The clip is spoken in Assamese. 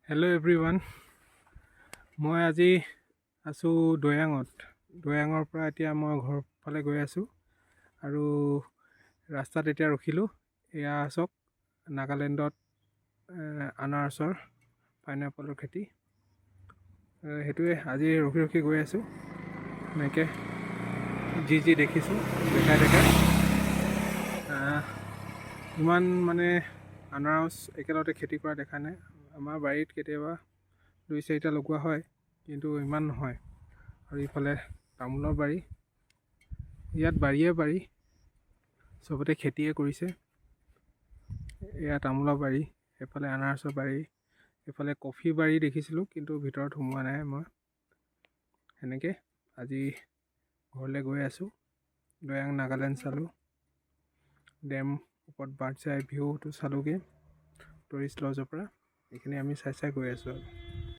Hello' everyone. মই আজি আছোঁ দৈয়াঙৰ পৰা এতিয়া মই ঘৰ ফালে গৈ আছোঁ আৰু ৰাস্তাত এতিয়া ৰখিলোঁ। এয়া চাওক নাগালেণ্ডত আনাৰসৰ পাইনএপলৰ খেতি। সেইটোৱে আজি ৰখি ৰখি গৈ আছোঁ, এনেকৈ যি দেখিছোঁ দেখাই ইমান মানে আনাৰস একেলগতে খেতি কৰা দেখা নাই। আমাৰ বাৰীত কেতিয়াবা 2-4টা লগোৱা হয়, কিন্তু ইমান নহয়। আৰু ইফালে তামোলৰ বাৰী, ইয়াত বাৰী চবতে খেতিয়ে কৰিছে। এয়া তামোলৰ বাৰী, এইফালে আনাৰসৰ বাৰী, এইফালে কফি বাৰী দেখিছিলোঁ, কিন্তু ভিতৰত সোমোৱা নাই মই। সেনেকৈ আজি ঘৰলৈ গৈ আছোঁ। দৈয়াং নাগালেণ্ড চালোঁ, ডেম ওপৰত বাৰ্ডছ আই ভিউটো চালোঁগৈ টুৰিষ্ট লজৰ পৰা। এইখিনি আমি চাই গৈ আছোঁ আৰু